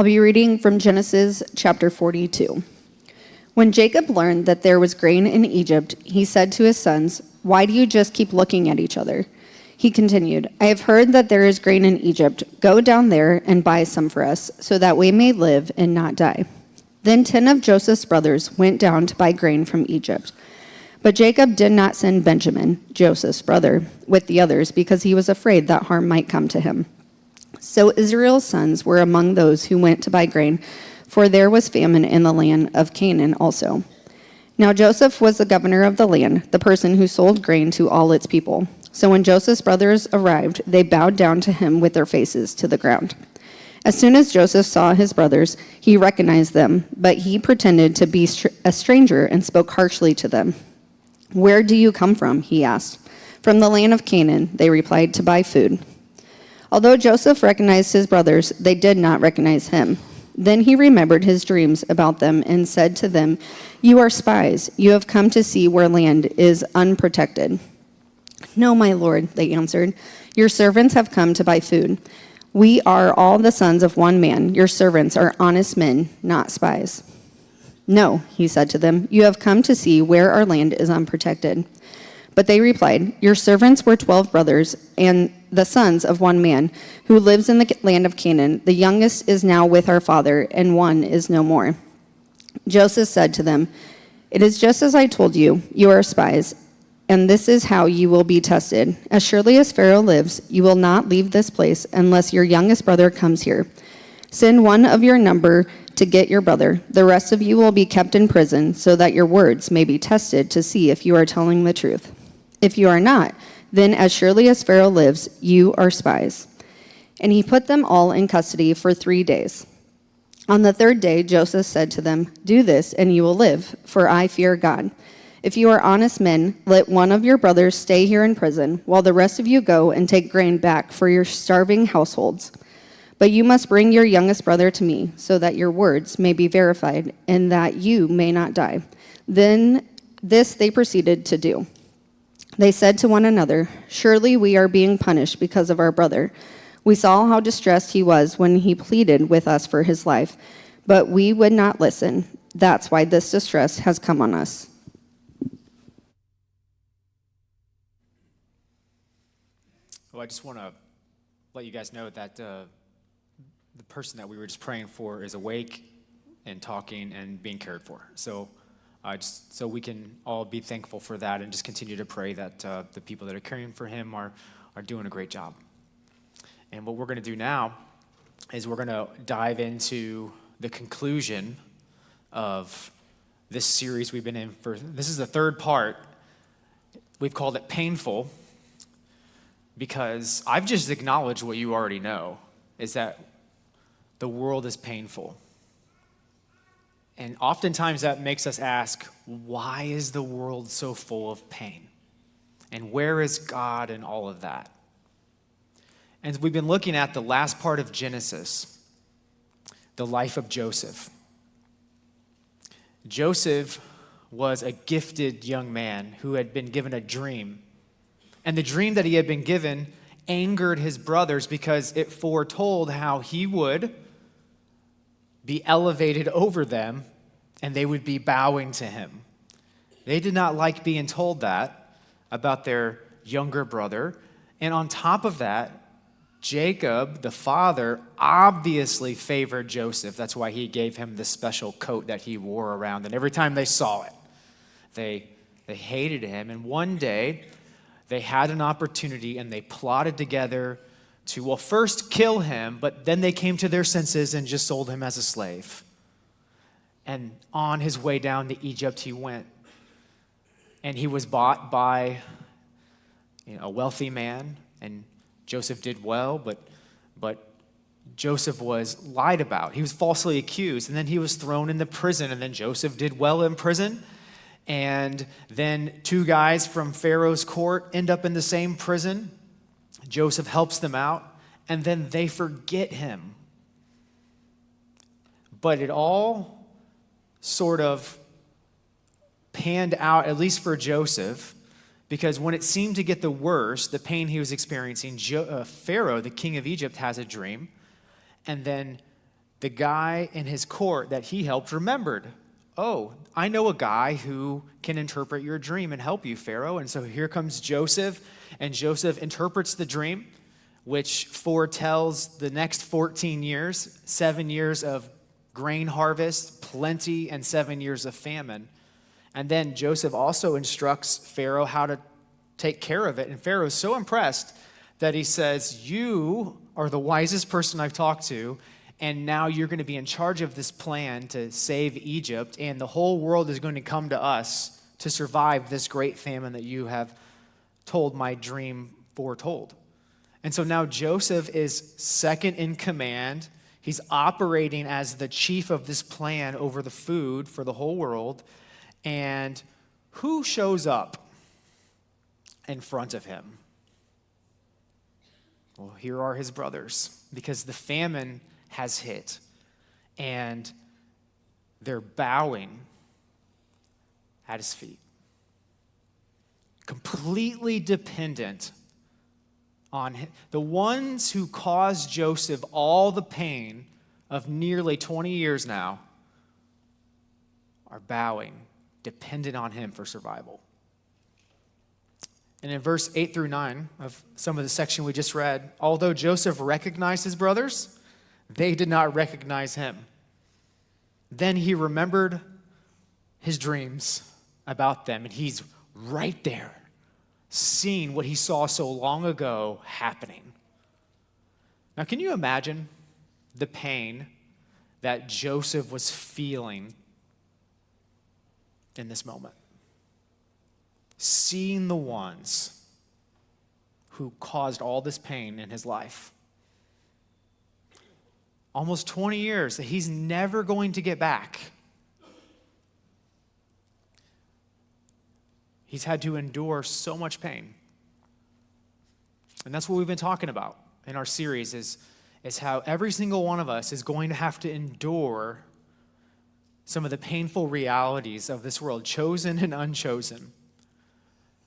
I'll be reading from Genesis chapter 42. When Jacob learned that there was grain in Egypt, he said to his sons, "Why do you just keep looking at each other?" He continued, "I have heard that there is grain in Egypt. Go down there and buy some for us, so that we may live and not die." Then 10 of Joseph's brothers went down to buy grain from Egypt. But Jacob did not send Benjamin, Joseph's brother, with the others, because he was afraid that harm might come to him. So Israel's sons were among those who went to buy grain, for there was famine in the land of Canaan also. Now Joseph was the governor of the land, the person who sold grain to all its people. So when Joseph's brothers arrived, they bowed down to him with their faces to the ground. As soon as Joseph saw his brothers, he recognized them, but he pretended to be a stranger and spoke harshly to them. "Where do you come from?" he asked. "From the land of Canaan," they replied, "to buy food." Although Joseph recognized his brothers, they did not recognize him. Then he remembered his dreams about them and said to them, "You are spies. You have come to see where land is unprotected." "No, my lord," they answered. "Your servants have come to buy food. We are all the sons of one man. Your servants are honest men, not spies." "No," he said to them, "you have come to see where our land is unprotected." But they replied, "Your servants were 12 brothers and the sons of one man who lives in the land of Canaan. The youngest is now with our father, and one is no more." Joseph said to them, "It is just as I told you, you are spies, and this is how you will be tested. As surely as Pharaoh lives, you will not leave this place unless your youngest brother comes here. Send one of your number to get your brother. The rest of you will be kept in prison so that your words may be tested to see if you are telling the truth. If you are not, then as surely as Pharaoh lives, you are spies." And he put them all in custody for 3 days. On the third day, Joseph said to them, "Do this, and you will live, for I fear God. If you are honest men, let one of your brothers stay here in prison, while the rest of you go and take grain back for your starving households. But you must bring your youngest brother to me, so that your words may be verified, and that you may not die." Then this they proceeded to do. They said to one another, "Surely we are being punished because of our brother. We saw how distressed he was when he pleaded with us for his life, but we would not listen. That's why this distress has come on us." Well, I just want to let you guys know that the person that we were just praying for is awake and talking and being cared for. So just so we can all be thankful for that and just continue to pray that the people that are caring for him are doing a great job. And what we're going to do now is we're going to dive into the conclusion of this series we've been in for. This is the third part. We've called it Painful, because I've just acknowledged what you already know, is that the world is painful. And oftentimes that makes us ask, why is the world so full of pain? And where is God in all of that? And we've been looking at the last part of Genesis, the life of Joseph. Joseph was a gifted young man who had been given a dream. And the dream that he had been given angered his brothers because it foretold how he would be elevated over them and they would be bowing to him. They did not like being told that about their younger brother. And on top of that, Jacob, the father, obviously favored Joseph. That's why he gave him the special coat that he wore around. And every time they saw it, they hated him. And one day, they had an opportunity and they plotted together to, well, first kill him, but then they came to their senses and just sold him as a slave. And on his way down to Egypt, he went. And he was bought by a wealthy man, and Joseph did well, but Joseph was lied about. He was falsely accused, and then he was thrown into prison, and then Joseph did well in prison. And then 2 guys from Pharaoh's court end up in the same prison. Joseph helps them out, and then they forget him. But it all sort of panned out, at least for Joseph, because when it seemed to get the worst, the pain he was experiencing, Pharaoh, the king of Egypt, has a dream. And then the guy in his court that he helped remembered, oh, I know a guy who can interpret your dream and help you, Pharaoh. And so here comes Joseph, and Joseph interprets the dream, which foretells the next 14 years, 7 years of grain harvest, plenty, and 7 years of famine. And then Joseph also instructs Pharaoh how to take care of it. And Pharaoh is so impressed that he says, you are the wisest person I've talked to, and now you're going to be in charge of this plan to save Egypt, and the whole world is going to come to us to survive this great famine that you have told my dream foretold. And so now Joseph is second in command. He's operating as the chief of this plan over the food for the whole world. And who shows up in front of him? Well, here are his brothers, because the famine has hit, and they're bowing at his feet, completely dependent on him. The ones who caused Joseph all the pain of nearly 20 years now are bowing, dependent on him for survival. And in verse 8 through 9 of some of the section we just read, although Joseph recognized his brothers, they did not recognize him. Then he remembered his dreams about them, and he's right there, seeing what he saw so long ago happening. Now, can you imagine the pain that Joseph was feeling in this moment? Seeing the ones who caused all this pain in his life. Almost 20 years that he's never going to get back. He's had to endure so much pain. And that's what we've been talking about in our series is how every single one of us is going to have to endure some of the painful realities of this world, chosen and unchosen.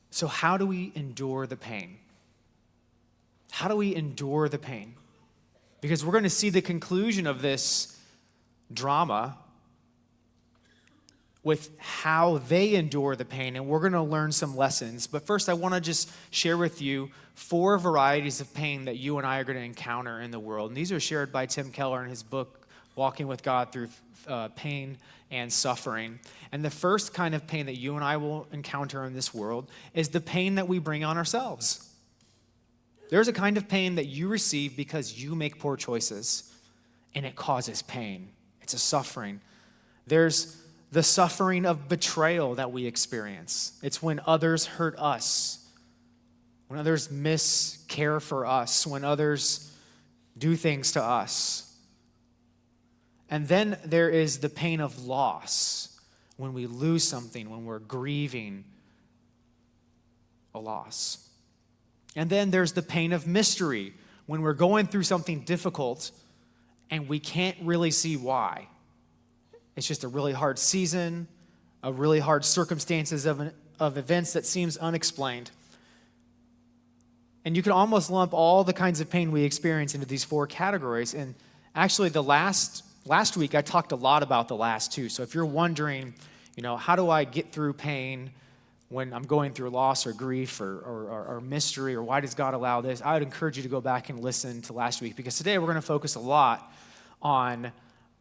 So how do we endure the pain? How do we endure the pain? Because we're going to see the conclusion of this drama with how they endure the pain, and we're going to learn some lessons. But first, I want to just share with you 4 varieties of pain that you and I are going to encounter in the world. And these are shared by Tim Keller in his book, Walking with God Through Pain and Suffering. And the first kind of pain that you and I will encounter in this world is the pain that we bring on ourselves. There's a kind of pain that you receive because you make poor choices, and it causes pain. It's a suffering. There's the suffering of betrayal that we experience. It's when others hurt us, when others miscare for us, when others do things to us. And then there is the pain of loss, when we lose something, when we're grieving a loss. And then there's the pain of mystery, when we're going through something difficult and we can't really see why. It's just a really hard season, a really hard circumstances of events that seems unexplained. And you can almost lump all the kinds of pain we experience into these 4 categories. And actually last week I talked a lot about the last 2. So if you're wondering, how do I get through pain when I'm going through loss or grief or mystery, or why does God allow this, I would encourage you to go back and listen to last week, because today we're going to focus a lot on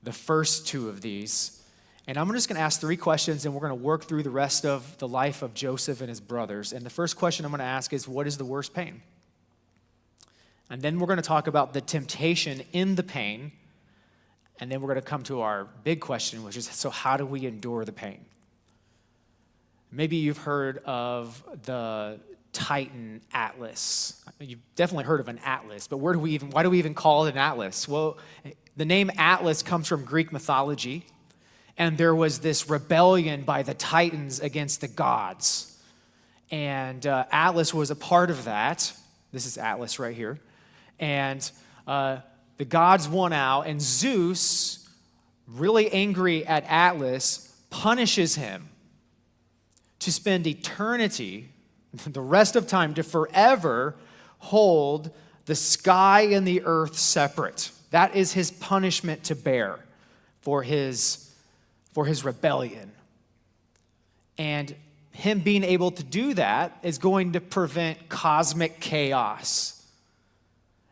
the first 2 of these. And I'm just going to ask 3 questions, and we're going to work through the rest of the life of Joseph and his brothers. And the first question I'm going to ask is, what is the worst pain? And then we're going to talk about the temptation in the pain. And then we're going to come to our big question, which is, so how do we endure the pain? Maybe you've heard of the Titan Atlas. You've definitely heard of an atlas, but why do we even call it an atlas? Well, the name Atlas comes from Greek mythology, and there was this rebellion by the Titans against the gods. And Atlas was a part of that. This is Atlas right here. And the gods won out, and Zeus, really angry at Atlas, punishes him to spend eternity, the rest of time, to forever hold the sky and the earth separate. That is his punishment to bear for his rebellion. And him being able to do that is going to prevent cosmic chaos.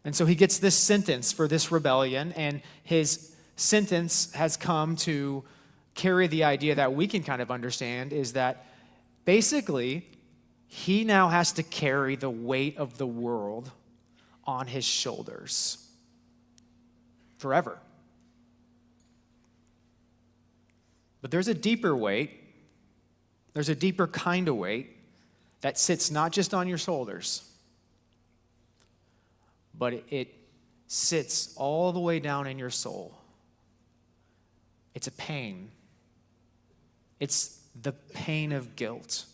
And so he gets this sentence for this rebellion, and his sentence has come to carry the idea that we can kind of understand, is that basically he now has to carry the weight of the world on his shoulders forever. But there's a deeper weight. There's a deeper kind of weight that sits not just on your shoulders, but it sits all the way down in your soul. It's a pain. It's the pain of guilt.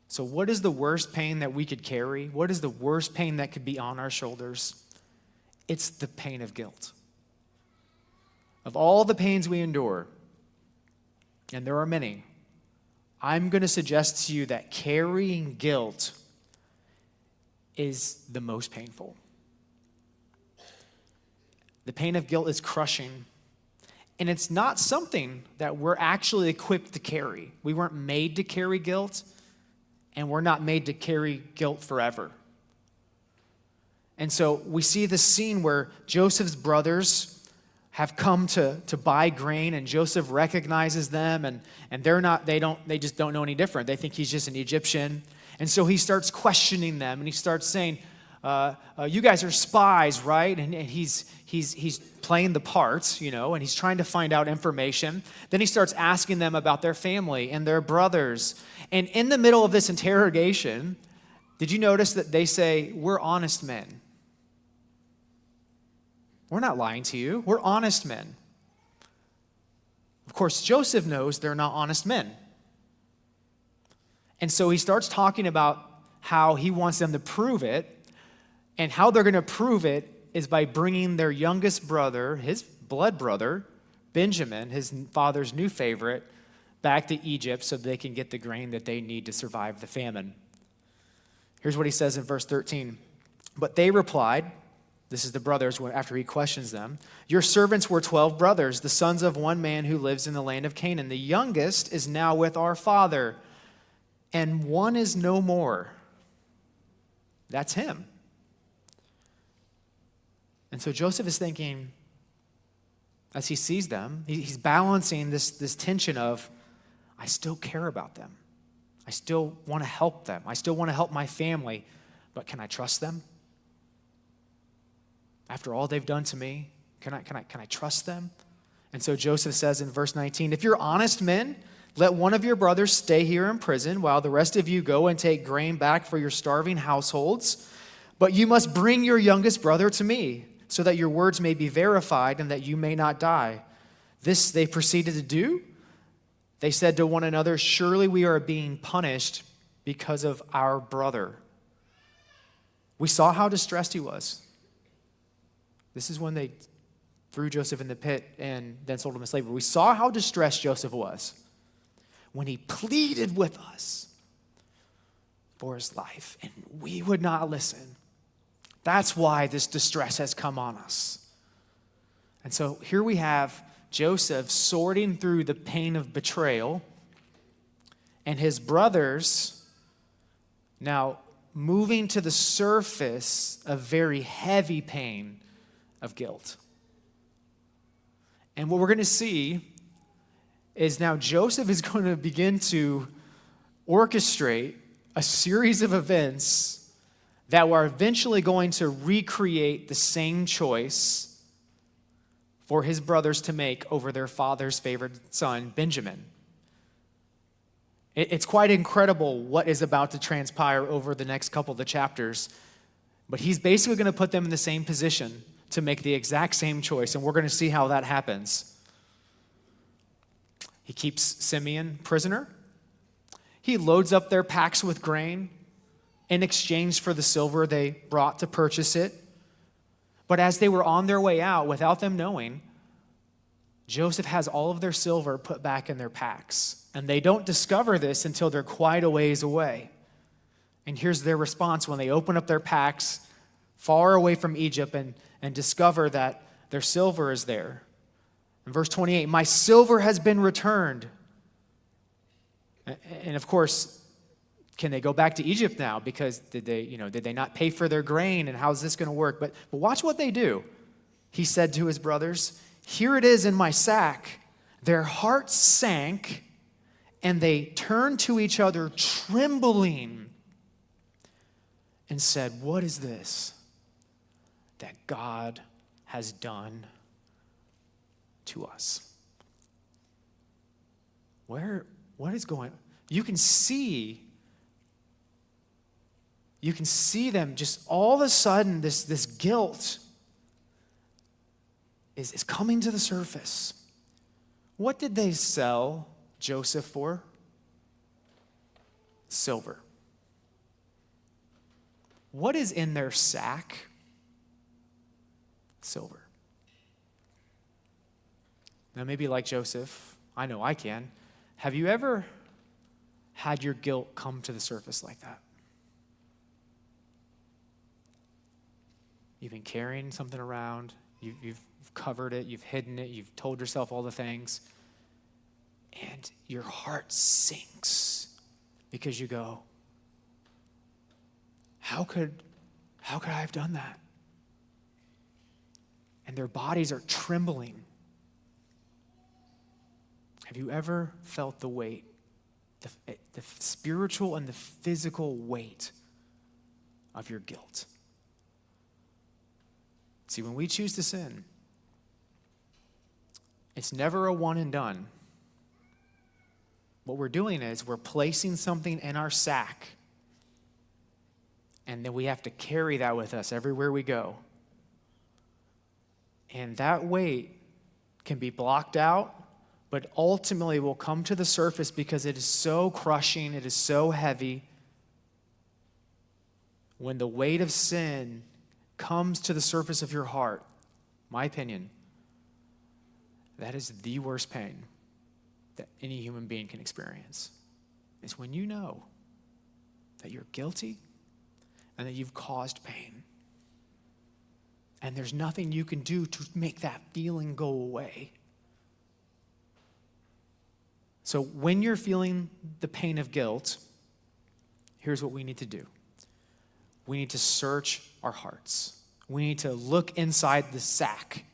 So what is the worst pain that we could carry? What is the worst pain that could be on our shoulders? It's the pain of guilt. Of all the pains we endure, and there are many, I'm going to suggest to you that carrying guilt is the most painful. The pain of guilt is crushing, and it's not something that we're actually equipped to carry. We weren't made to carry guilt, and we're not made to carry guilt forever. And so we see this scene where Joseph's brothers have come to buy grain, and Joseph recognizes them, and they just don't know any different. They think he's just an Egyptian. And so he starts questioning them, and he starts saying, you guys are spies, right? And he's playing the parts, and he's trying to find out information. Then he starts asking them about their family and their brothers. And in the middle of this interrogation, did you notice that they say, we're honest men? We're not lying to you. We're honest men. Of course, Joseph knows they're not honest men. And so he starts talking about how he wants them to prove it. And how they're going to prove it is by bringing their youngest brother, his blood brother, Benjamin, his father's new favorite, back to Egypt so they can get the grain that they need to survive the famine. Here's what he says in verse 13. But they replied, this is the brothers after he questions them, your servants were 12 brothers, the sons of one man who lives in the land of Canaan. The youngest is now with our father, and one is no more. That's him. And so Joseph is thinking, as he sees them, he's balancing this tension of, I still care about them. I still want to help them. I still want to help my family, but can I trust them? After all they've done to me, can I trust them? And so Joseph says in verse 19, if you're honest men, let one of your brothers stay here in prison while the rest of you go and take grain back for your starving households. But you must bring your youngest brother to me, so that your words may be verified and that you may not die. This they proceeded to do. They said to one another, surely we are being punished because of our brother. We saw how distressed he was. This is when they threw Joseph in the pit and then sold him to slavery. We saw how distressed Joseph was when he pleaded with us for his life, and we would not listen. That's why this distress has come on us. And so here we have Joseph sorting through the pain of betrayal, and his brothers now moving to the surface a very heavy pain of guilt. And what we're going to see is now Joseph is going to begin to orchestrate a series of events that were eventually going to recreate the same choice for his brothers to make over their father's favorite son, Benjamin. It's quite incredible what is about to transpire over the next couple of the chapters, but he's basically going to put them in the same position to make the exact same choice, and we're going to see how that happens. He keeps Simeon prisoner. He loads up their packs with grain in exchange for the silver they brought to purchase it. But as they were on their way out, without them knowing, Joseph has all of their silver put back in their packs. And they don't discover this until they're quite a ways away. And here's their response when they open up their packs far away from Egypt and discover that Their silver is there. In verse 28, my silver has been returned. And of course, can they go back to Egypt now? Because did they not pay for their grain? And how's this going to work? But watch what they do. He said to his brothers, here it is in my sack. Their hearts sank, and they turned to each other trembling and said, what is this that God has done to us? What is going on? You can see them just all of a sudden, this guilt is coming to the surface. What did they sell Joseph for? Silver. What is in their sack? Silver. Now, maybe like Joseph, I know I can. Have you ever had your guilt come to the surface like that? You've been carrying something around, you've covered it, you've hidden it, you've told yourself all the things, and your heart sinks because you go, how could I have done that? And their bodies are trembling. Have you ever felt the weight, the spiritual and the physical weight of your guilt? See, when we choose to sin, it's never a one and done. What we're doing is we're placing something in our sack, and then we have to carry that with us everywhere we go. And that weight can be blocked out, but ultimately will come to the surface because it is so crushing, it is so heavy. When the weight of sin comes to the surface of your heart, my opinion, that is the worst pain that any human being can experience. Is when you know that you're guilty and that you've caused pain. And there's nothing you can do to make that feeling go away. So when you're feeling the pain of guilt, here's what we need to do. We need to search our hearts. We need to look inside the sack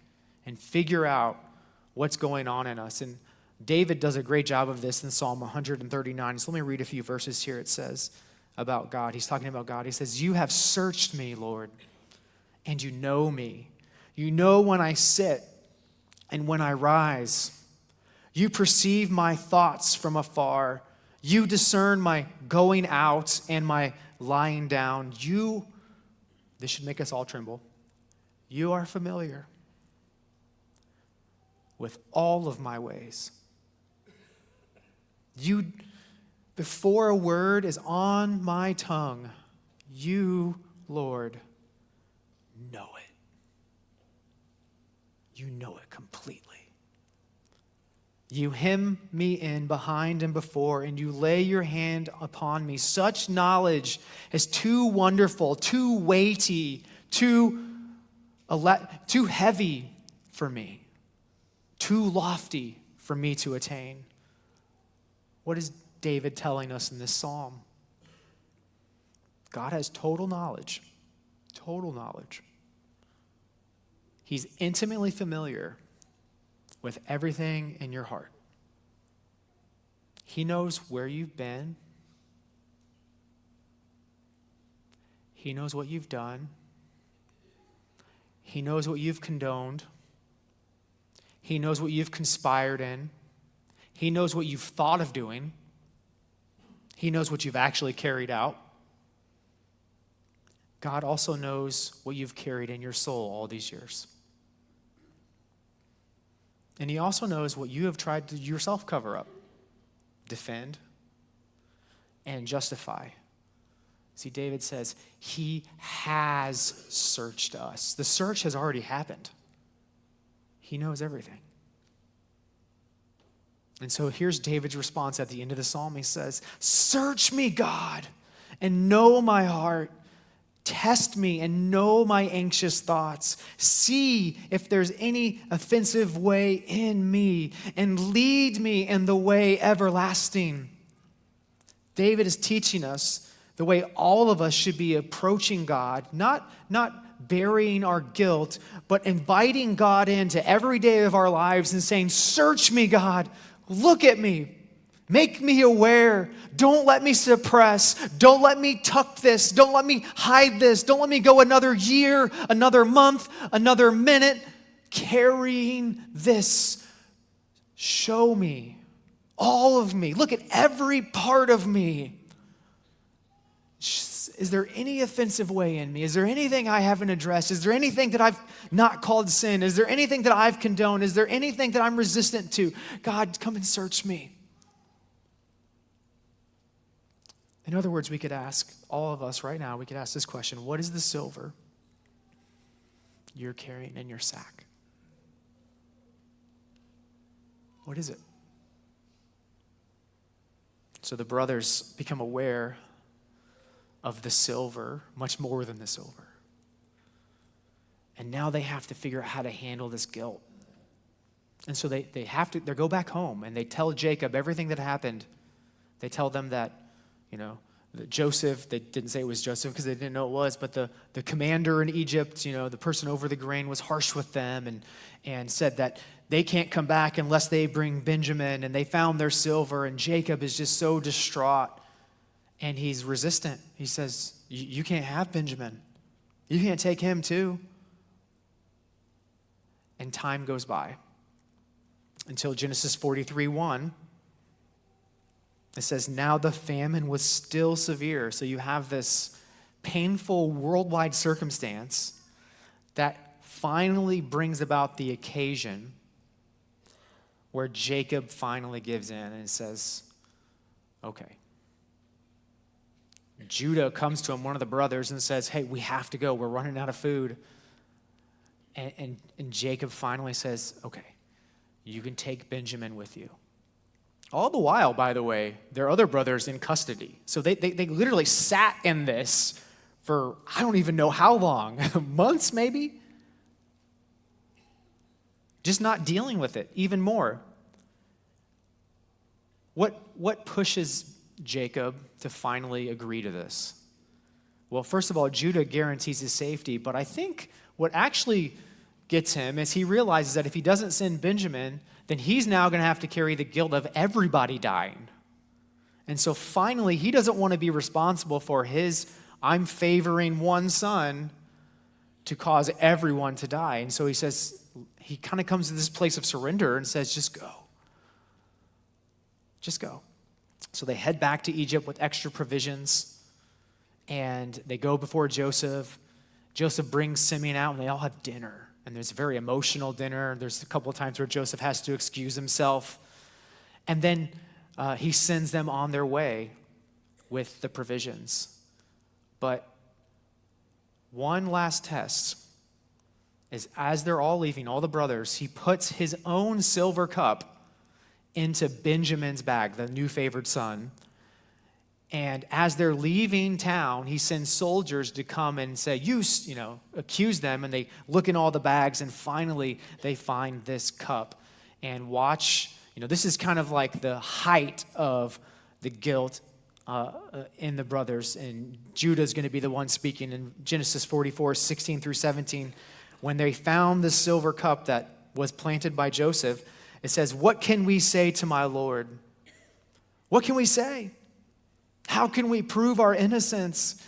and figure out what's going on in us. And David does a great job of this in Psalm 139. So let me read a few verses here. It says about God. He's talking about God. He says, you have searched me, Lord, and you know me. You know when I sit and when I rise. You perceive my thoughts from afar. You discern my going out and my lying down. This should make us all tremble. You are familiar with all of my ways. You, before a word is on my tongue, you, Lord, know it. You know it completely. You hem me in behind and before, and you lay your hand upon me. Such knowledge is too wonderful, too weighty, too heavy for me, too lofty for me to attain. What is David telling us in this psalm? God has total knowledge. Total knowledge. He's intimately familiar with everything in your heart. He knows where you've been. He knows what you've done. He knows what you've condoned. He knows what you've conspired in. He knows what you've thought of doing. He knows what you've actually carried out. God also knows what you've carried in your soul all these years. And he also knows what you have tried to yourself cover up, defend, and justify. See, David says, he has searched us. The search has already happened. He knows everything. And so here's David's response at the end of the psalm. He says, search me, God, and know my heart. Test me and know my anxious thoughts. See if there's any offensive way in me, and lead me in the way everlasting. David is teaching us the way all of us should be approaching God, not burying our guilt, but inviting God into every day of our lives and saying, search me, God, look at me. Make me aware. Don't let me suppress. Don't let me tuck this. Don't let me hide this. Don't let me go another year, another month, another minute carrying this. Show me all of me. Look at every part of me. Is there any offensive way in me? Is there anything I haven't addressed? Is there anything that I've not called sin? Is there anything that I've condoned? Is there anything that I'm resistant to? God, come and search me. In other words, we could ask, all of us right now, we could ask this question: what is the silver you're carrying in your sack? What is it? So the brothers become aware of the silver, much more than the silver. And now they have to figure out how to handle this guilt. And so they go back home and they tell Jacob everything that happened. They tell them that, that Joseph, they didn't say it was Joseph because they didn't know it was, but the commander in Egypt, the person over the grain, was harsh with them and said that they can't come back unless they bring Benjamin, and they found their silver, and Jacob is just so distraught, and he's resistant. He says, you can't have Benjamin. You can't take him too. And time goes by until Genesis 43:1. It says, now the famine was still severe. So you have this painful worldwide circumstance that finally brings about the occasion where Jacob finally gives in and says, okay. Judah comes to him, one of the brothers, and says, hey, we have to go. We're running out of food. And Jacob finally says, okay, you can take Benjamin with you. All the while, by the way, their other brothers in custody. So they literally sat in this for I don't even know how long, months maybe, just not dealing with it even more. What pushes Jacob to finally agree to this? Well, first of all, Judah guarantees his safety, but I think what actually gets him is he realizes that if he doesn't send Benjamin, then he's now going to have to carry the guilt of everybody dying. And so finally, he doesn't want to be responsible for his, I'm favoring one son to cause everyone to die. And so he says, he kind of comes to this place of surrender and says, just go. Just go. So they head back to Egypt with extra provisions, and they go before Joseph. Joseph brings Simeon out, and they all have dinner. And there's a very emotional dinner. There's a couple of times where Joseph has to excuse himself. And then he sends them on their way with the provisions. But one last test is as they're all leaving, all the brothers, he puts his own silver cup into Benjamin's bag, the new favored son. And as they're leaving town, he sends soldiers to come and say, accuse them. And they look in all the bags, and finally they find this cup. And watch, this is kind of like the height of the guilt in the brothers. And Judah's going to be the one speaking in Genesis 44:16-17. When they found the silver cup that was planted by Joseph, it says, what can we say to my Lord? What can we say? How can we prove our innocence?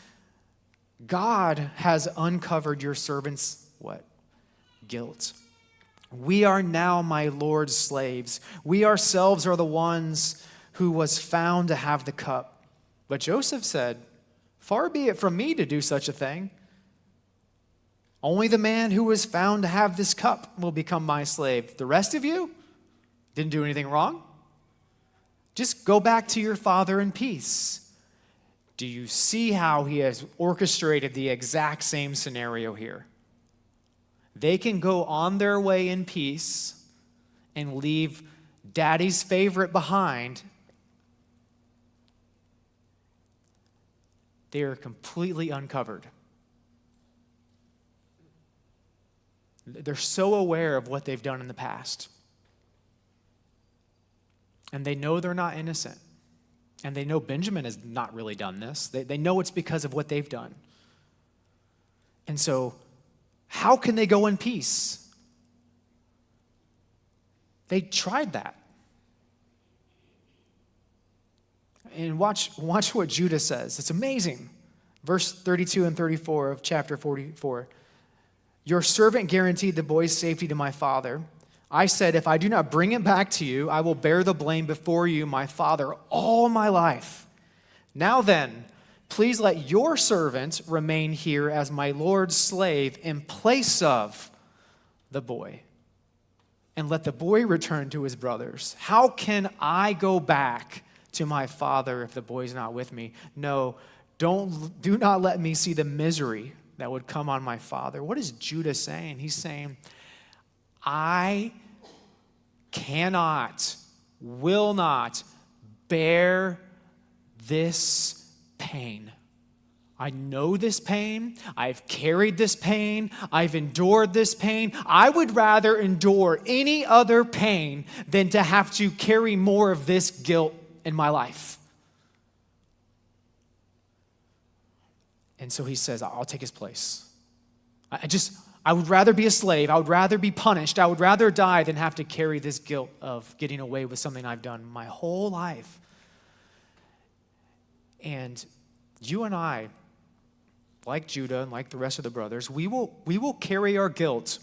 God has uncovered your servants' what? Guilt. We are now my Lord's slaves. We ourselves are the ones who was found to have the cup. But Joseph said, far be it from me to do such a thing. Only the man who was found to have this cup will become my slave. The rest of you didn't do anything wrong. Just go back to your father in peace. Do you see how he has orchestrated the exact same scenario here? They can go on their way in peace and leave daddy's favorite behind. They are completely uncovered. They're so aware of what they've done in the past. And they know they're not innocent. And they know Benjamin has not really done this. They know it's because of what they've done. And so, how can they go in peace? They tried that. And watch what Judah says. It's amazing. Verse 32 and 34 of chapter 44. Your servant guaranteed the boy's safety to my father. I said, if I do not bring it back to you, I will bear the blame before you, my father, all my life. Now then, please let your servant remain here as my Lord's slave in place of the boy. And let the boy return to his brothers. How can I go back to my father if the boy's not with me? No, do not let me see the misery that would come on my father. What is Judah saying? He's saying, I cannot, will not bear this pain. I know this pain. I've carried this pain. I've endured this pain. I would rather endure any other pain than to have to carry more of this guilt in my life. And so he says, I'll take his place. I would rather be a slave. I would rather be punished. I would rather die than have to carry this guilt of getting away with something I've done my whole life. And you and I, like Judah and like the rest of the brothers, we will carry our guilt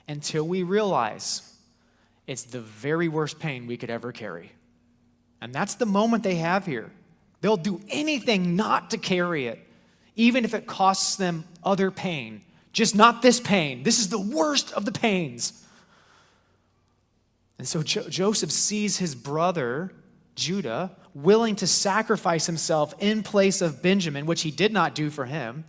until we realize it's the very worst pain we could ever carry. And that's the moment they have here. They'll do anything not to carry it, even if it costs them other pain. Just not this pain. This is the worst of the pains. And so Joseph sees his brother, Judah, willing to sacrifice himself in place of Benjamin, which he did not do for him.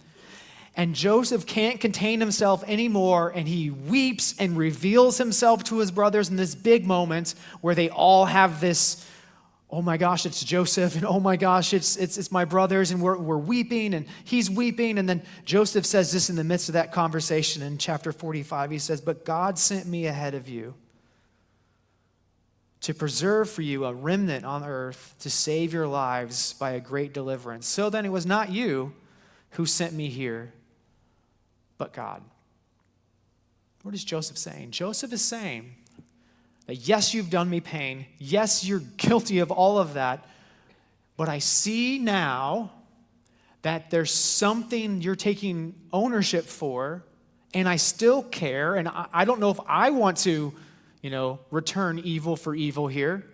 And Joseph can't contain himself anymore, and he weeps and reveals himself to his brothers in this big moment where they all have this, oh my gosh, it's Joseph, and oh my gosh, it's my brothers, and we're weeping, and he's weeping. And then Joseph says this in the midst of that conversation in chapter 45. He says, but God sent me ahead of you to preserve for you a remnant on earth to save your lives by a great deliverance. So then it was not you who sent me here, but God. What is Joseph saying? Joseph is saying that yes, you've done me pain. Yes, you're guilty of all of that. But I see now that there's something you're taking ownership for, and I still care, and I don't know if I want to, return evil for evil here.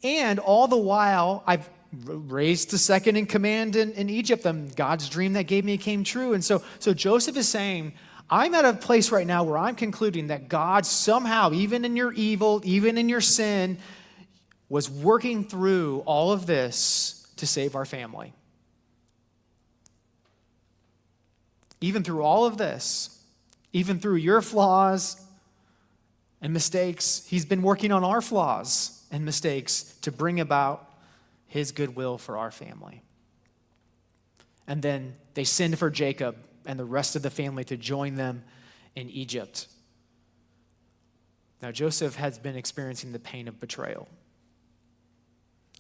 And all the while, I've raised to second in command in Egypt, and God's dream that gave me came true. And so Joseph is saying, I'm at a place right now where I'm concluding that God somehow, even in your evil, even in your sin, was working through all of this to save our family. Even through all of this, even through your flaws and mistakes, he's been working on our flaws and mistakes to bring about his goodwill for our family. And then they send for Jacob and the rest of the family to join them in Egypt. Now, Joseph has been experiencing the pain of betrayal.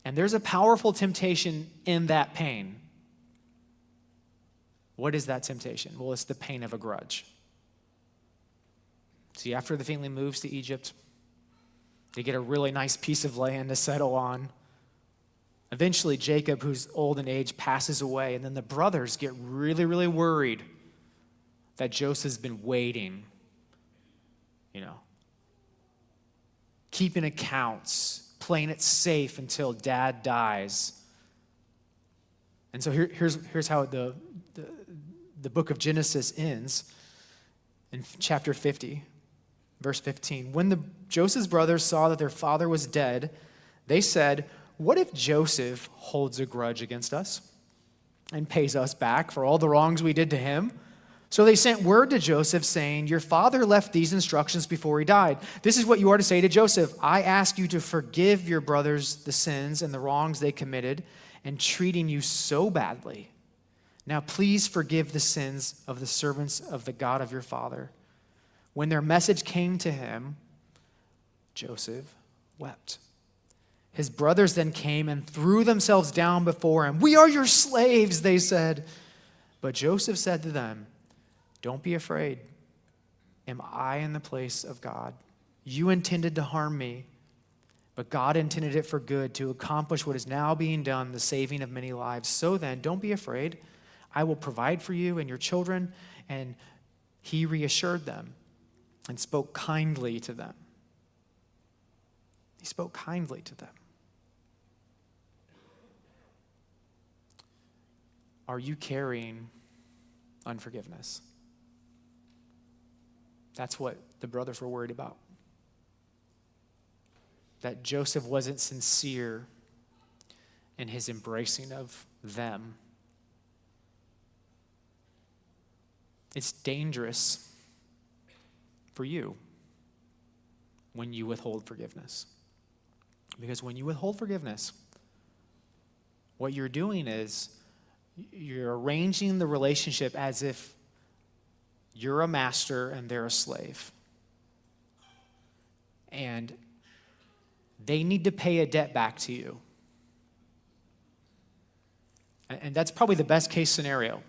And there's a powerful temptation in that pain. What is that temptation? Well, it's the pain of a grudge. See, after the family moves to Egypt, they get a really nice piece of land to settle on. Eventually, Jacob, who's old in age, passes away, and then the brothers get really, really worried that Joseph's been waiting, keeping accounts, playing it safe until dad dies. And so here's how the book of Genesis ends in chapter 50, verse 15. When Joseph's brothers saw that their father was dead, they said, what if Joseph holds a grudge against us and pays us back for all the wrongs we did to him? So they sent word to Joseph saying, your father left these instructions before he died. This is what you are to say to Joseph. I ask you to forgive your brothers the sins and the wrongs they committed in treating you so badly. Now please forgive the sins of the servants of the God of your father. When their message came to him, Joseph wept. His brothers then came and threw themselves down before him. "We are your slaves," they said. But Joseph said to them, "Don't be afraid. Am I in the place of God? You intended to harm me, but God intended it for good, to accomplish what is now being done, the saving of many lives. So then, don't be afraid. I will provide for you and your children." And he reassured them and spoke kindly to them. He spoke kindly to them. Are you carrying unforgiveness? That's what the brothers were worried about. That Joseph wasn't sincere in his embracing of them. It's dangerous for you when you withhold forgiveness. Because when you withhold forgiveness, what you're doing is you're arranging the relationship as if you're a master and they're a slave. And they need to pay a debt back to you. And that's probably the best case scenario.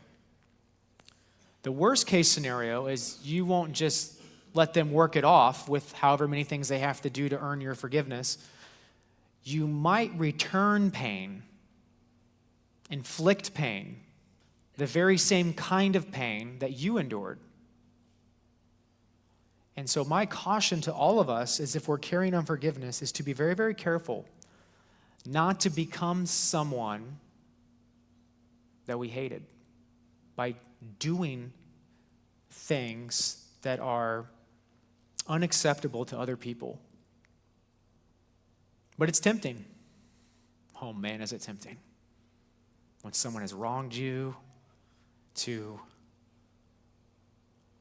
The worst case scenario is you won't just let them work it off with however many things they have to do to earn your forgiveness. You might return pain, inflict pain, the very same kind of pain that you endured. And so my caution to all of us is, if we're carrying unforgiveness, is to be very, very careful not to become someone that we hated by doing things that are unacceptable to other people. But it's tempting. Oh man, is it tempting. When someone has wronged you, to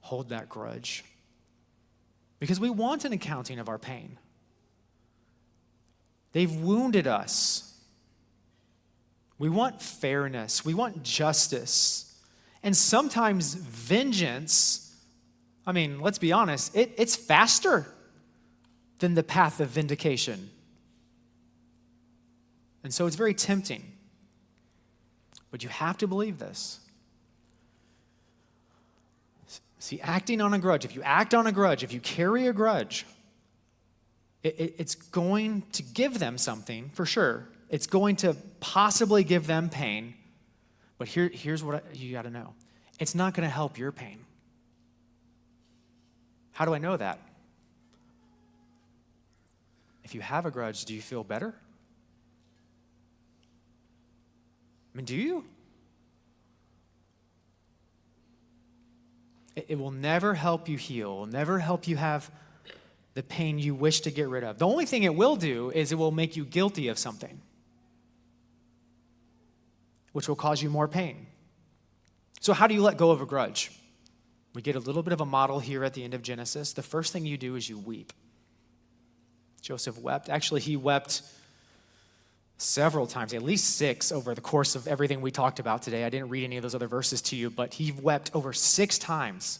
hold that grudge. Because we want an accounting of our pain. They've wounded us. We want fairness. We want justice. And sometimes vengeance, I mean, let's be honest, it's faster than the path of vindication. And so it's very tempting. But you have to believe this. See, acting on a grudge, if you act on a grudge, if you carry a grudge, it's going to give them something, for sure. It's going to possibly give them pain. But here's what you got to know. It's not going to help your pain. How do I know that? If you have a grudge, do you feel better? I mean, do you? It will never help you heal. It will never help you have the pain you wish to get rid of. The only thing it will do is it will make you guilty of something, which will cause you more pain. So how do you let go of a grudge? We get a little bit of a model here at the end of Genesis. The first thing you do is you weep. Joseph wept. Actually, he wept several times, at least 6 over the course of everything we talked about today. I didn't read any of those other verses to you, but he wept over 6 times.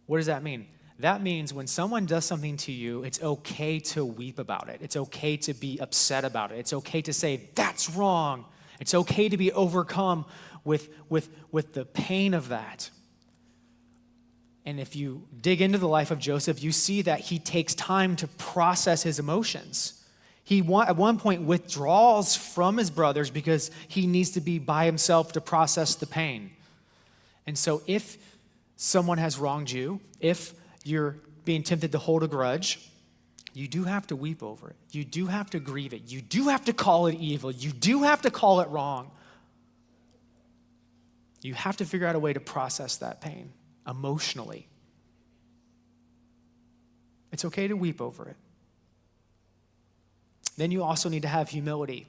What does that mean? That means when someone does something to you, it's okay to weep about it. It's okay to be upset about it. It's okay to say, that's wrong. It's okay to be overcome with the pain of that. And if you dig into the life of Joseph, you see that he takes time to process his emotions. He at one point withdraws from his brothers because he needs to be by himself to process the pain. And so if someone has wronged you, if you're being tempted to hold a grudge, you do have to weep over it. You do have to grieve it. You do have to call it evil. You do have to call it wrong. You have to figure out a way to process that pain emotionally. It's okay to weep over it. Then you also need to have humility.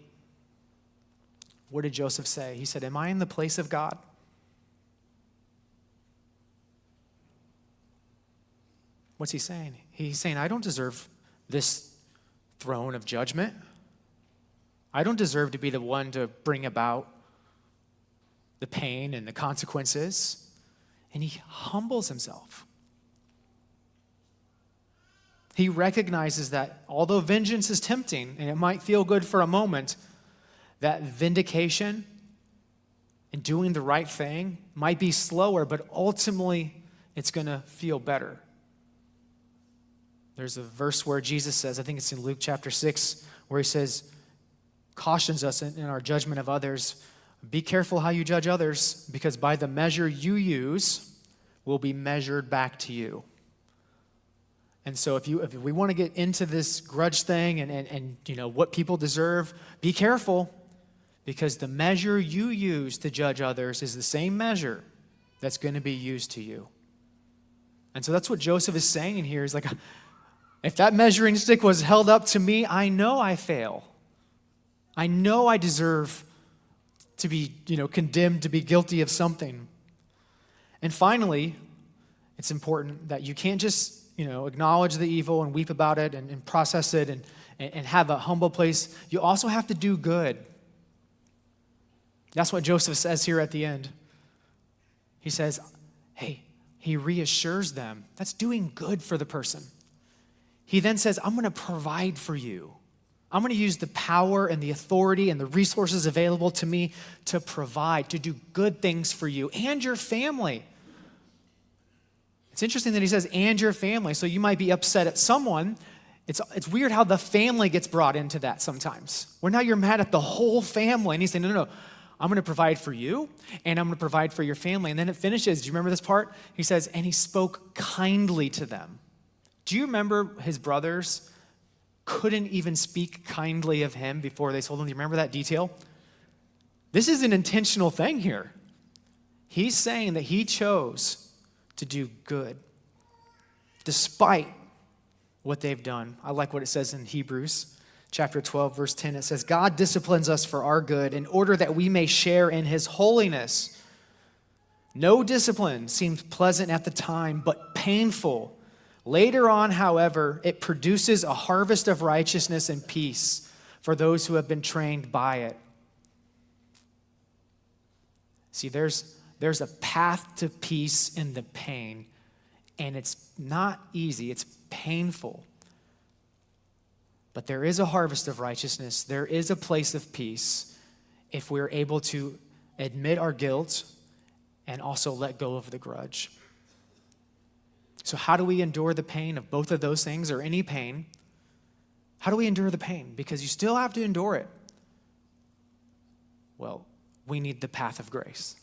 What did Joseph say? He said, am I in the place of God? What's he saying? He's saying, I don't deserve this throne of judgment. I don't deserve to be the one to bring about the pain and the consequences. And he humbles himself. He recognizes that although vengeance is tempting and it might feel good for a moment, that vindication and doing the right thing might be slower, but ultimately it's going to feel better. There's a verse where Jesus says, I think it's in Luke chapter 6, where he says, cautions us in our judgment of others, be careful how you judge others, because by the measure you use will be measured back to you. And so if we want to get into this grudge thing and what people deserve, be careful, because the measure you use to judge others is the same measure that's going to be used to you. And so that's what Joseph is saying here. He's like, if that measuring stick was held up to me, I know I fail. I know I deserve to be, condemned, to be guilty of something. And finally, it's important that you can't just, acknowledge the evil and weep about it and process it and have a humble place. You also have to do good. That's what Joseph says here at the end. He says, hey, he reassures them. That's doing good for the person. He then says, I'm going to provide for you. I'm going to use the power and the authority and the resources available to me to provide, to do good things for you and your family. It's interesting that he says, and your family. So you might be upset at someone. It's weird how the family gets brought into that sometimes. Where now you're mad at the whole family. And he's saying, no. I'm going to provide for you, and I'm going to provide for your family. And then it finishes. Do you remember this part? He says, and he spoke kindly to them. Do you remember his brothers couldn't even speak kindly of him before they sold him? Do you remember that detail? This is an intentional thing here. He's saying that he chose to do good despite what they've done. I like what it says in Hebrews chapter 12, verse 10. It says, God disciplines us for our good in order that we may share in his holiness. No discipline seems pleasant at the time, but painful. Later on, however, it produces a harvest of righteousness and peace for those who have been trained by it. See, there's a path to peace in the pain, and it's not easy. It's painful. But there is a harvest of righteousness. There is a place of peace if we're able to admit our guilt and also let go of the grudge. So how do we endure the pain of both of those things, or any pain? How do we endure the pain? Because you still have to endure it. Well, we need the path of grace.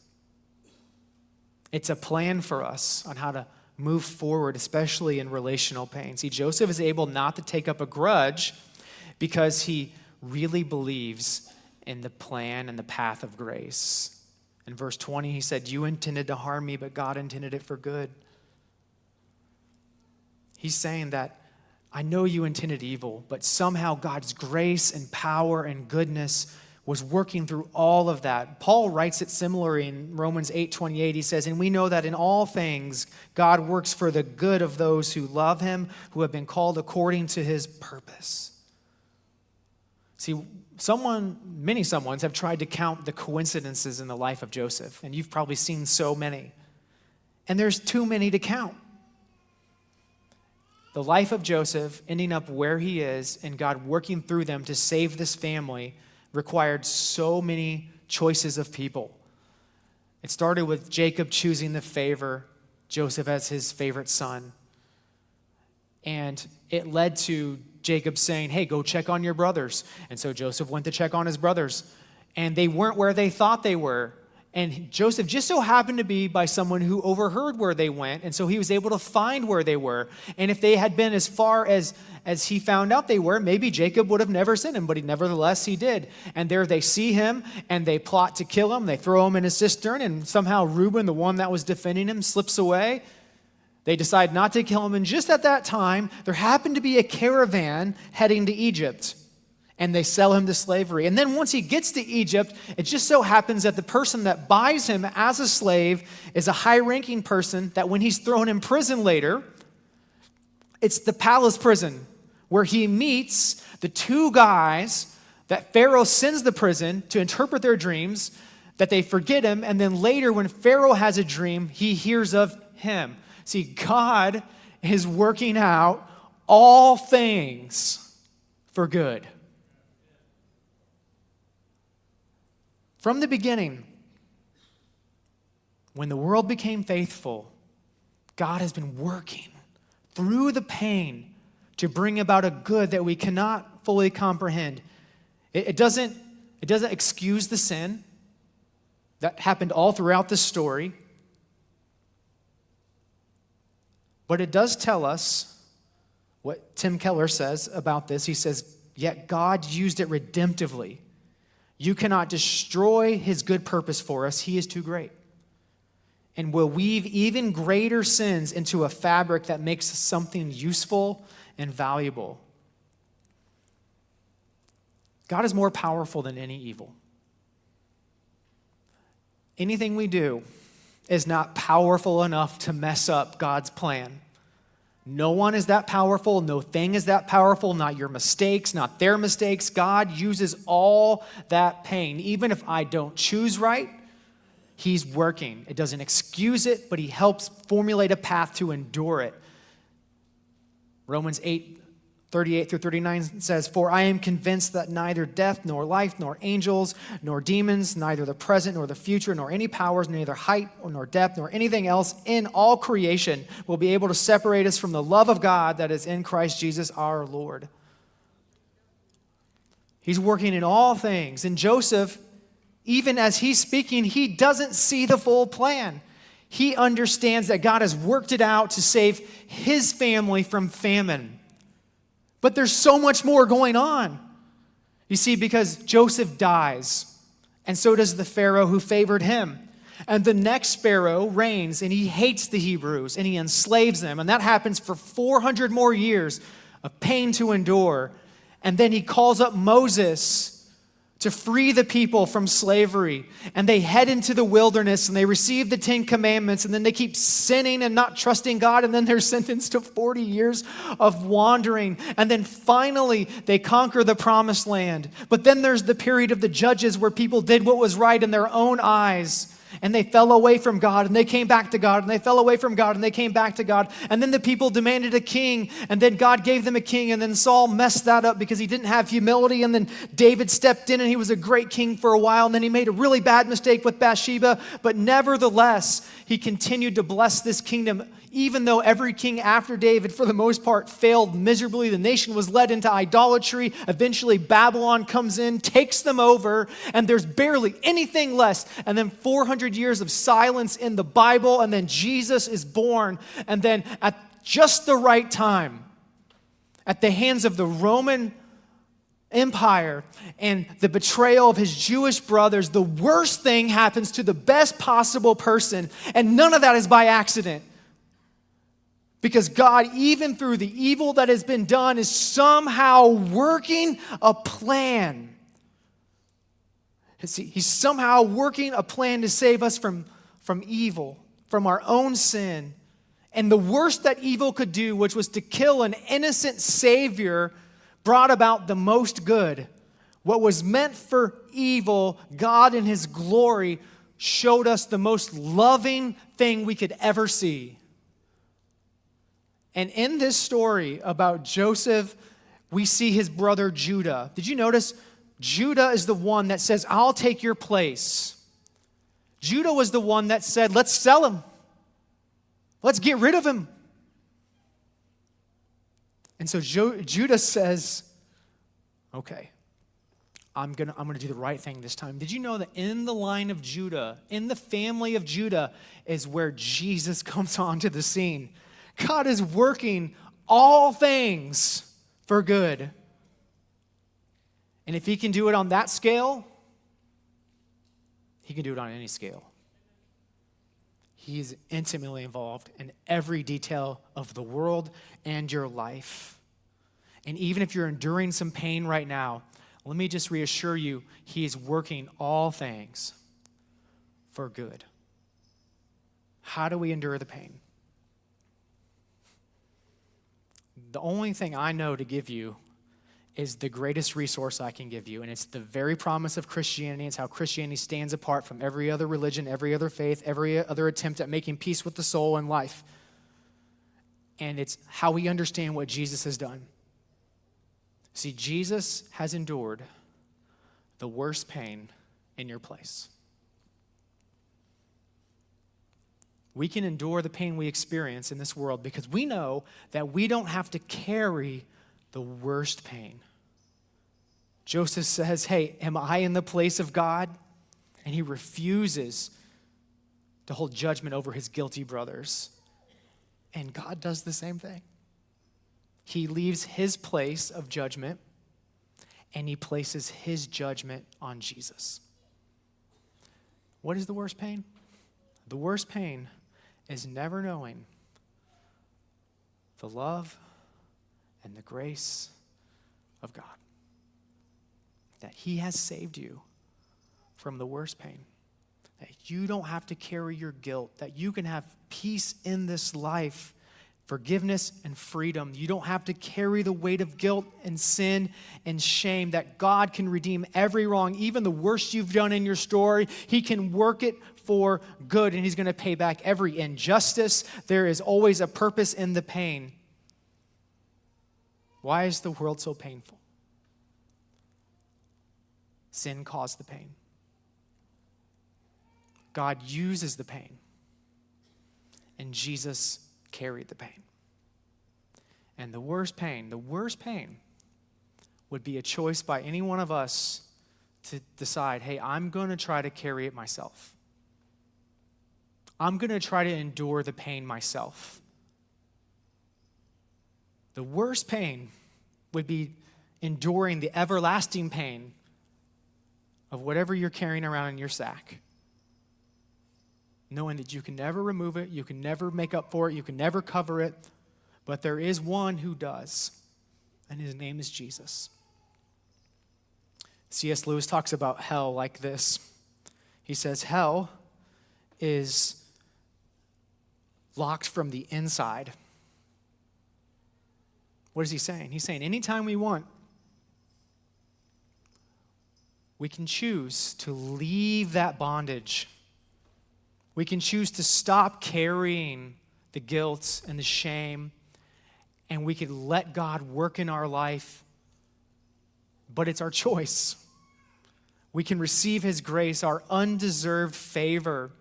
It's a plan for us on how to move forward, especially in relational pain. See, Joseph is able not to take up a grudge because he really believes in the plan and the path of grace. In verse 20, he said, you intended to harm me, but God intended it for good. He's saying that I know you intended evil, but somehow God's grace and power and goodness was working through all of that. Paul writes it similarly in Romans 8:28. He says, and we know that in all things God works for the good of those who love him, who have been called according to his purpose. See, many someones have tried to count the coincidences in the life of Joseph, and you've probably seen so many. And there's too many to count. The life of Joseph ending up where he is and God working through them to save this family required so many choices of people. It started with Jacob choosing to favor Joseph as his favorite son. And it led to Jacob saying, hey, go check on your brothers. And so Joseph went to check on his brothers. And they weren't where they thought they were. And Joseph just so happened to be by someone who overheard where they went, and so he was able to find where they were. And if they had been as far as he found out they were, maybe Jacob would have never sent him, but nevertheless he did. And there they see him, and they plot to kill him. They throw him in a cistern, and somehow Reuben, the one that was defending him, slips away. They decide not to kill him, and just at that time, there happened to be a caravan heading to Egypt. And they sell him to slavery. And then once he gets to Egypt, it just so happens that the person that buys him as a slave is a high-ranking person that when he's thrown in prison later, it's the palace prison where he meets the two guys that Pharaoh sends to prison to interpret their dreams, that they forget him, and then later when Pharaoh has a dream, he hears of him. See, God is working out all things for good. From the beginning, when the world became faithful, God has been working through the pain to bring about a good that we cannot fully comprehend. It doesn't excuse the sin that happened all throughout the story, but it does tell us what Tim Keller says about this. He says, yet God used it redemptively. You cannot destroy his good purpose for us. He is too great. And will weave even greater sins into a fabric that makes something useful and valuable. God is more powerful than any evil. Anything we do is not powerful enough to mess up God's plan. No one is that powerful. No thing is that powerful. Not your mistakes, not their mistakes. God uses all that pain. Even if I don't choose right, he's working. It doesn't excuse it, but he helps formulate a path to endure it. Romans 8:38-39 says, for I am convinced that neither death, nor life, nor angels, nor demons, neither the present, nor the future, nor any powers, neither height, nor depth, nor anything else in all creation will be able to separate us from the love of God that is in Christ Jesus our Lord. He's working in all things. And Joseph, even as he's speaking, he doesn't see the full plan. He understands that God has worked it out to save his family from famine. But there's so much more going on. You see, because Joseph dies, and so does the Pharaoh who favored him. And the next Pharaoh reigns, and he hates the Hebrews, and he enslaves them. And that happens for 400 more years of pain to endure. And then he calls up Moses to free the people from slavery. And they head into the wilderness and they receive the 10 Commandments, and then they keep sinning and not trusting God, and then they're sentenced to 40 years of wandering. And then finally they conquer the promised land. But then there's the period of the judges where people did what was right in their own eyes. And they fell away from God, and they came back to God, and they fell away from God, and they came back to God. And then the people demanded a king, and then God gave them a king, and then Saul messed that up because he didn't have humility, and then David stepped in, and he was a great king for a while, and then he made a really bad mistake with Bathsheba, but nevertheless, he continued to bless this kingdom. Even though every king after David, for the most part, failed miserably, the nation was led into idolatry. Eventually, Babylon comes in, takes them over, and there's barely anything less. And then 400 years of silence in the Bible, and then Jesus is born. And then at just the right time, at the hands of the Roman Empire and the betrayal of his Jewish brothers, the worst thing happens to the best possible person. And none of that is by accident. Because God, even through the evil that has been done, is somehow working a plan. He's somehow working a plan to save us from evil, from our own sin. And the worst that evil could do, which was to kill an innocent Savior, brought about the most good. What was meant for evil, God in his glory showed us the most loving thing we could ever see. And in this story about Joseph, we see his brother Judah. Did you notice? Judah is the one that says, I'll take your place. Judah was the one that said, let's sell him. Let's get rid of him. And so Judah says, okay, I'm gonna do the right thing this time. Did you know that in the line of Judah, in the family of Judah, is where Jesus comes onto the scene? God is working all things for good. And if he can do it on that scale, he can do it on any scale. He is intimately involved in every detail of the world and your life. And even if you're enduring some pain right now, let me just reassure you, he is working all things for good. How do we endure the pain? The only thing I know to give you is the greatest resource I can give you, and it's the very promise of Christianity. It's how Christianity stands apart from every other religion, every other faith, every other attempt at making peace with the soul and life. and it's how we understand what Jesus has done. See, Jesus has endured the worst pain in your place. We can endure the pain we experience in this world because we know that we don't have to carry the worst pain. Joseph says, hey, am I in the place of God? And he refuses to hold judgment over his guilty brothers. And God does the same thing. He leaves his place of judgment and he places his judgment on Jesus. What is the worst pain? The worst pain is never knowing the love and the grace of God. That he has saved you from the worst pain. That you don't have to carry your guilt. That you can have peace in this life, forgiveness and freedom. You don't have to carry the weight of guilt and sin and shame. That God can redeem every wrong, even the worst you've done in your story. He can work it for good, and he's going to pay back every injustice. There is always a purpose in the pain. Why is the world so painful? Sin caused the pain. God uses the pain, and Jesus carried the pain. And the worst pain would be a choice by any one of us to decide, hey, I'm going to try to carry it myself. I'm going to try to endure the pain myself. The worst pain would be enduring the everlasting pain of whatever you're carrying around in your sack. Knowing that you can never remove it, you can never make up for it, you can never cover it, but there is one who does, and his name is Jesus. C.S. Lewis talks about hell like this. He says, hell is locked from the inside. What is he saying? He's saying anytime we want, we can choose to leave that bondage. We can choose to stop carrying the guilt and the shame, and we can let God work in our life, but it's our choice. We can receive his grace, our undeserved favor,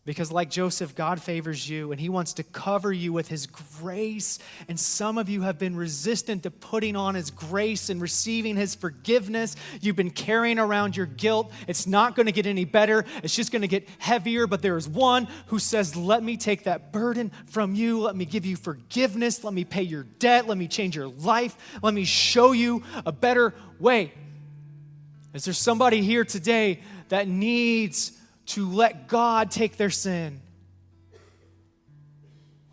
because like Joseph, God favors you, and he wants to cover you with his grace. And some of you have been resistant to putting on his grace and receiving his forgiveness. You've been carrying around your guilt. It's not going to get any better. It's just going to get heavier. But there is one who says, let me take that burden from you. Let me give you forgiveness. Let me pay your debt. Let me change your life. Let me show you a better way. Is there somebody here today that needs to let God take their sin?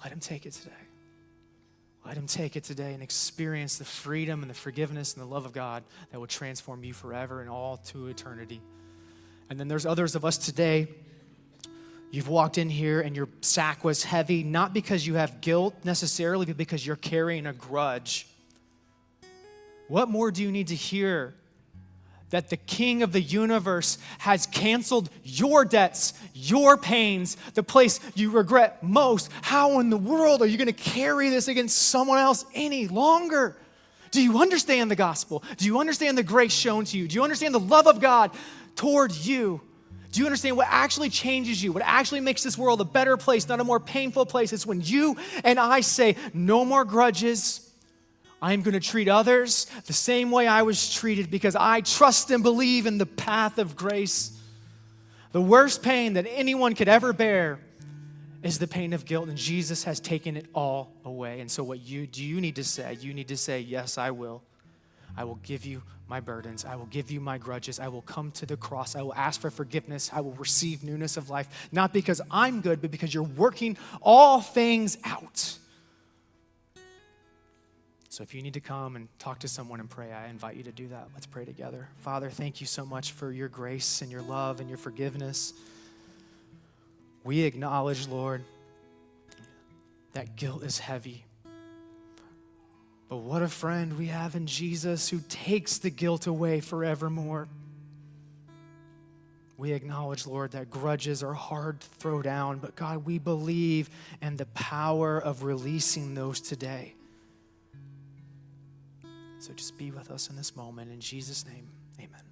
Let him take it today. Let him take it today and experience the freedom and the forgiveness and the love of God that will transform you forever and all to eternity. And then there's others of us today. You've walked in here and your sack was heavy, not because you have guilt necessarily, but because you're carrying a grudge. What more do you need to hear? That the King of the universe has canceled your debts, your pains, the place you regret most. How in the world are you going to carry this against someone else any longer? Do you understand the gospel? Do you understand the grace shown to you? Do you understand the love of God toward you? Do you understand what actually changes you? What actually makes this world a better place, not a more painful place? It's when you and I say, no more grudges. I am going to treat others the same way I was treated because I trust and believe in the path of grace. The worst pain that anyone could ever bear is the pain of guilt, and Jesus has taken it all away. And so what you need to say? You need to say, yes, I will. I will give you my burdens. I will give you my grudges. I will come to the cross. I will ask for forgiveness. I will receive newness of life, not because I'm good, but because you're working all things out. So if you need to come and talk to someone and pray, I invite you to do that. Let's pray together. Father, thank you so much for your grace and your love and your forgiveness. We acknowledge, Lord, that guilt is heavy. But what a friend we have in Jesus who takes the guilt away forevermore. We acknowledge, Lord, that grudges are hard to throw down, but God, we believe in the power of releasing those today. So just be with us in this moment. In Jesus' name, amen.